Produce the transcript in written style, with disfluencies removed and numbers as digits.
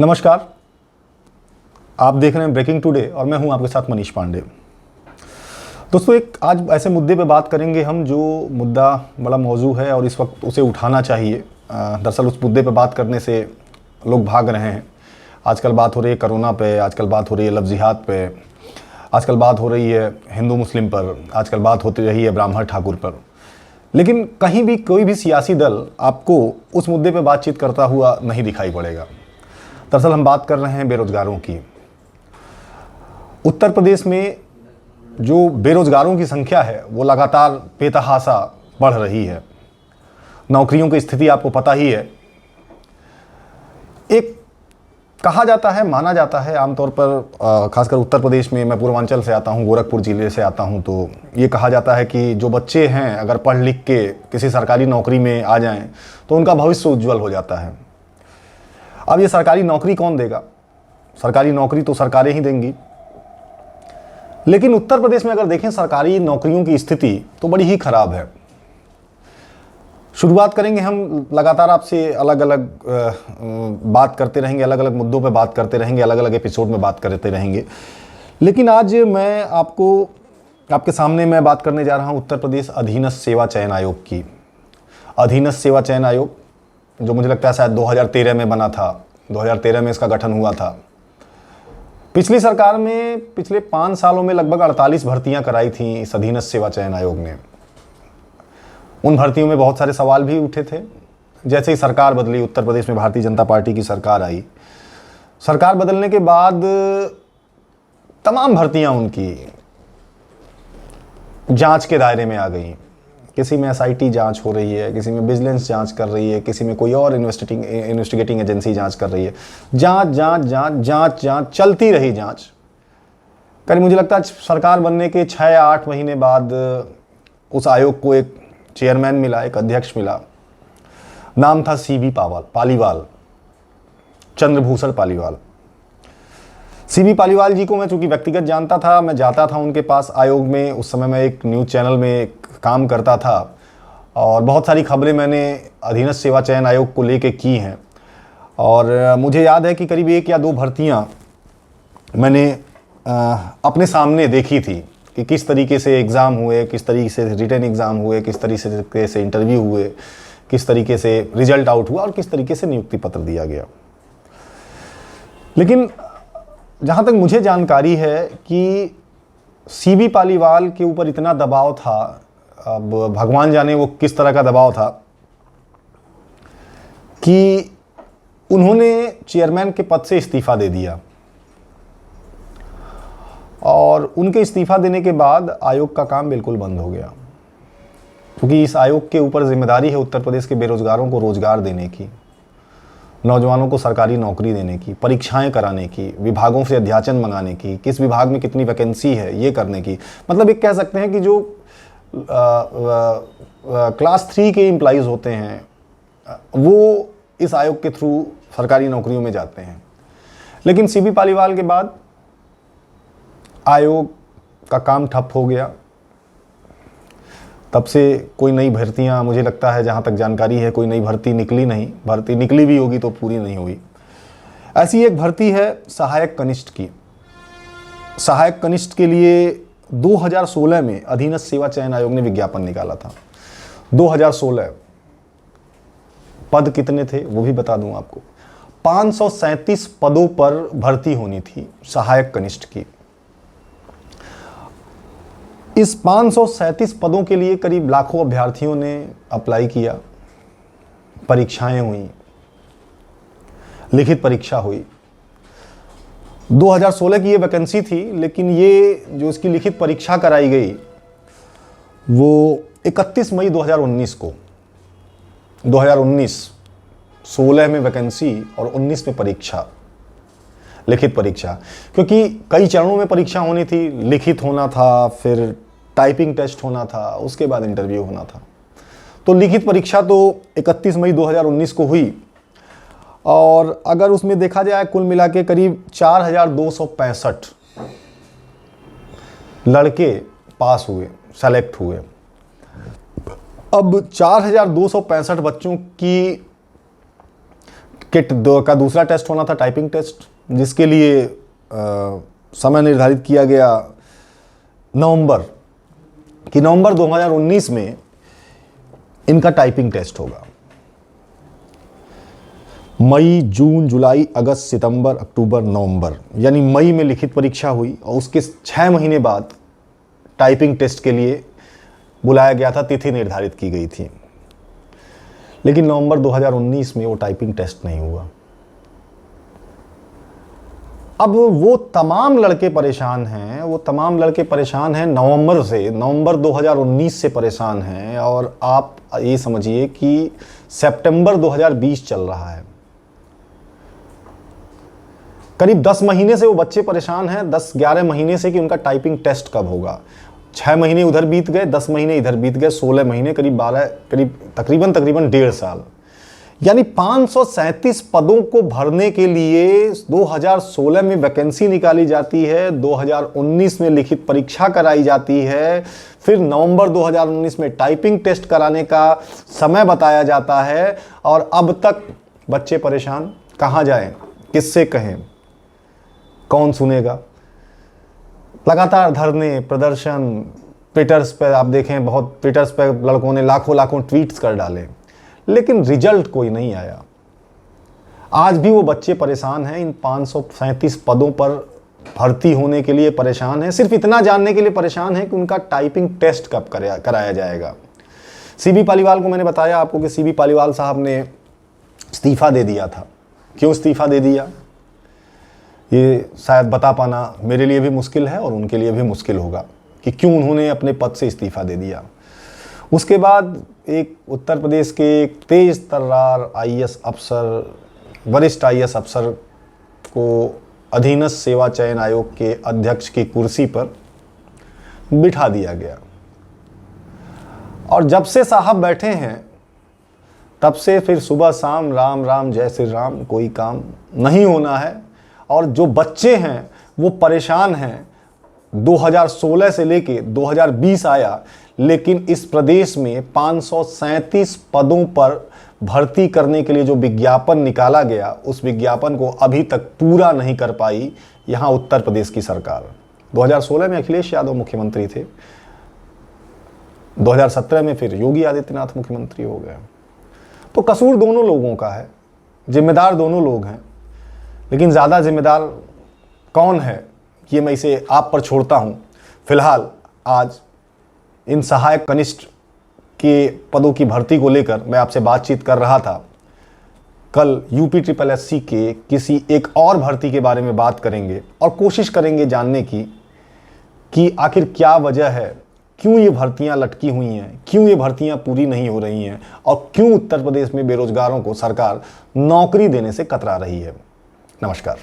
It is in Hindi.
नमस्कार, आप देख रहे हैं ब्रेकिंग टुडे और मैं हूं आपके साथ मनीष पांडे। दोस्तों, एक आज ऐसे मुद्दे पे बात करेंगे हम जो मुद्दा बड़ा मौजू है और इस वक्त उसे उठाना चाहिए। दरअसल उस मुद्दे पे बात करने से लोग भाग रहे हैं। आजकल बात हो रही है कोरोना पे, आजकल बात हो रही है लव जिहाद पे, आजकल बात हो रही है हिंदू मुस्लिम पर, आजकल बात होती रही है ब्राह्मण ठाकुर पर। लेकिन कहीं भी कोई भी सियासी दल आपको उस मुद्दे पे बातचीत करता हुआ नहीं दिखाई पड़ेगा। दरअसल हम बात कर रहे हैं बेरोजगारों की। उत्तर प्रदेश में जो बेरोजगारों की संख्या है वो लगातार बेतहाशा बढ़ रही है। नौकरियों की स्थिति आपको पता ही है। एक कहा जाता है, माना जाता है आमतौर पर, खासकर उत्तर प्रदेश में, मैं पूर्वांचल से आता हूँ, गोरखपुर जिले से आता हूँ, तो ये कहा जाता है कि जो बच्चे हैं अगर पढ़ लिख के किसी सरकारी नौकरी में आ जाएं तो उनका भविष्य उज्जवल हो जाता है। अब ये सरकारी नौकरी कौन देगा? सरकारी नौकरी तो सरकारें ही देंगी। लेकिन उत्तर प्रदेश में अगर देखें सरकारी नौकरियों की स्थिति तो बड़ी ही खराब है। शुरुआत करेंगे हम, लगातार आपसे अलग अलग बात करते रहेंगे, अलग अलग मुद्दों पे बात करते रहेंगे, अलग अलग एपिसोड में बात करते रहेंगे। लेकिन आज मैं आपके सामने मैं बात करने जा रहा हूं उत्तर प्रदेश अधीनस्थ सेवा चयन आयोग की। अधीनस्थ सेवा चयन आयोग जो मुझे लगता है शायद 2013 में बना था, 2013 में इसका गठन हुआ था। पिछली सरकार में पिछले 5 सालों में लगभग 48 भर्तियां कराई थी इस अधीनस्थ सेवा चयन आयोग ने। उन भर्तियों में बहुत सारे सवाल भी उठे थे। जैसे ही सरकार बदली, उत्तर प्रदेश में भारतीय जनता पार्टी की सरकार आई, सरकार बदलने के बाद तमाम भर्तियां उनकी जांच के दायरे में आ गई। किसी में एसआईटी जांच हो रही है, किसी में विजिलेंस जांच कर रही है, किसी में कोई और इन्वेस्टिगेटिंग एजेंसी जांच कर रही है। जांच चलती रही। जांच करीब मुझे लगता है सरकार बनने के 6 या 8 महीने बाद उस आयोग को एक चेयरमैन मिला, एक अध्यक्ष मिला। नाम था सीबी पालीवाल, चंद्रभूषण पालीवाल। सीबी पालीवाल जी को मैं चूंकि व्यक्तिगत जानता था, मैं जाता था उनके पास आयोग में। उस समय मैं एक न्यूज़ चैनल में काम करता था और बहुत सारी खबरें मैंने अधीनस्थ सेवा चयन आयोग को लेके की हैं। और मुझे याद है कि करीब 1 या 2 भर्तियां मैंने अपने सामने देखी थी कि किस तरीके से एग्ज़ाम हुए, किस तरीके से रिटन एग्ज़ाम हुए, किस तरीके से इंटरव्यू हुए, किस तरीके से रिजल्ट आउट हुआ और किस तरीके से नियुक्ति पत्र दिया गया। लेकिन जहाँ तक मुझे जानकारी है कि सीबी पालीवाल के ऊपर इतना दबाव था, अब भगवान जाने वो किस तरह का दबाव था, कि उन्होंने चेयरमैन के पद से इस्तीफा दे दिया। और उनके इस्तीफा देने के बाद आयोग का काम बिल्कुल बंद हो गया, क्योंकि इस आयोग के ऊपर जिम्मेदारी है उत्तर प्रदेश के बेरोजगारों को रोजगार देने की, नौजवानों को सरकारी नौकरी देने की, परीक्षाएं कराने की, विभागों से अध्याचन मंगाने की, किस विभाग में कितनी वैकेंसी है ये करने की। मतलब एक कह सकते हैं कि जो क्लास 3 के एम्प्लॉइज़ होते हैं वो इस आयोग के थ्रू सरकारी नौकरियों में जाते हैं। लेकिन सीबी पालीवाल के बाद आयोग का काम ठप हो गया। तब से कोई नई भर्तियां, मुझे लगता है जहां तक जानकारी है, कोई नई भर्ती निकली नहीं। भर्ती निकली भी होगी तो पूरी नहीं हुई। ऐसी एक भर्ती है सहायक कनिष्ठ की। सहायक कनिष्ठ के लिए 2016 में अधीनस्थ सेवा चयन आयोग ने विज्ञापन निकाला था। 2016 पद कितने थे वो भी बता दूं आपको। 537 पदों पर भर्ती होनी थी सहायक कनिष्ठ की। इस 537 पदों के लिए करीब लाखों अभ्यर्थियों ने अप्लाई किया। परीक्षाएं हुई, लिखित परीक्षा हुई। 2016 की ये वैकेंसी थी, लेकिन ये जो इसकी लिखित परीक्षा कराई गई वो 31 मई 2019 को। 2019 16 में वैकेंसी और 19 में परीक्षा, लिखित परीक्षा। क्योंकि कई चरणों में परीक्षा होनी थी, लिखित होना था, फिर टाइपिंग टेस्ट होना था, उसके बाद इंटरव्यू होना था। तो लिखित परीक्षा तो 31 मई 2019 को हुई। और अगर उसमें देखा जाए कुल मिला के करीब 4265 लड़के पास हुए, सेलेक्ट हुए। अब 4265 बच्चों की किट 2 का दूसरा टेस्ट होना था, टाइपिंग टेस्ट, जिसके लिए समय निर्धारित किया गया नवंबर 2019 में इनका टाइपिंग टेस्ट होगा। मई, जून, जुलाई, अगस्त, सितंबर, अक्टूबर, नवंबर, यानी मई में लिखित परीक्षा हुई और उसके 6 महीने बाद टाइपिंग टेस्ट के लिए बुलाया गया था, तिथि निर्धारित की गई थी। लेकिन नवंबर 2019 में वो टाइपिंग टेस्ट नहीं हुआ। अब वो तमाम लड़के परेशान हैं, नवंबर 2019 से परेशान हैं, और आप ये समझिए कि सितंबर 2020 चल रहा है। करीब 10 महीने से वो बच्चे परेशान हैं, 10-11 महीने से कि उनका टाइपिंग टेस्ट कब होगा। 6 महीने उधर बीत गए, 10 महीने इधर बीत गए, 16 महीने, तकरीबन 1.5 साल, यानी 537 पदों को भरने के लिए 2016 में वैकेंसी निकाली जाती है, 2019 में लिखित परीक्षा कराई जाती है, फिर नवंबर 2019 में टाइपिंग टेस्ट कराने का समय बताया जाता है, और अब तक बच्चे परेशान। कहाँ जाएं, किससे कहें, कौन सुनेगा। लगातार धरने, प्रदर्शन, ट्विटर्स पे आप देखें, बहुत ट्विटर्स पे लड़कों ने लाखों ट्वीट्स कर डाले, लेकिन रिजल्ट कोई नहीं आया। आज भी वो बच्चे परेशान हैं, इन 537 पदों पर भर्ती होने के लिए परेशान हैं, सिर्फ इतना जानने के लिए परेशान हैं कि उनका टाइपिंग टेस्ट कब कराया जाएगा। सीबी पालीवाल को मैंने बताया आपको कि सीबी पालीवाल साहब ने इस्तीफ़ा दे दिया था। क्यों इस्तीफ़ा दे दिया, ये शायद बता पाना मेरे लिए भी मुश्किल है और उनके लिए भी मुश्किल होगा कि क्यों उन्होंने अपने पद से इस्तीफ़ा दे दिया। उसके बाद एक उत्तर प्रदेश के एक तेज तर्रार आईएएस अफसर, वरिष्ठ आईएएस अफसर को अधीनस्थ सेवा चयन आयोग के अध्यक्ष की कुर्सी पर बिठा दिया गया, और जब से साहब बैठे हैं तब से फिर सुबह शाम राम राम जय श्री राम, कोई काम नहीं होना है। और जो बच्चे हैं वो परेशान हैं। 2016 से लेके 2020 आया, लेकिन इस प्रदेश में 537 पदों पर भर्ती करने के लिए जो विज्ञापन निकाला गया, उस विज्ञापन को अभी तक पूरा नहीं कर पाई यहाँ उत्तर प्रदेश की सरकार। 2016 में अखिलेश यादव मुख्यमंत्री थे, 2017 में फिर योगी आदित्यनाथ मुख्यमंत्री हो गए। तो कसूर दोनों लोगों का है, जिम्मेदार दोनों लोग हैं, लेकिन ज़्यादा जिम्मेदार कौन है ये मैं इसे आप पर छोड़ता हूँ। फिलहाल आज इन सहायक कनिष्ठ के पदों की भर्ती को लेकर मैं आपसे बातचीत कर रहा था। कल UPSSC के किसी एक और भर्ती के बारे में बात करेंगे और कोशिश करेंगे जानने की कि आखिर क्या वजह है, क्यों ये भर्तियां लटकी हुई हैं, क्यों ये भर्तियां पूरी नहीं हो रही हैं, और क्यों उत्तर प्रदेश में बेरोजगारों को सरकार नौकरी देने से कतरा रही है। नमस्कार।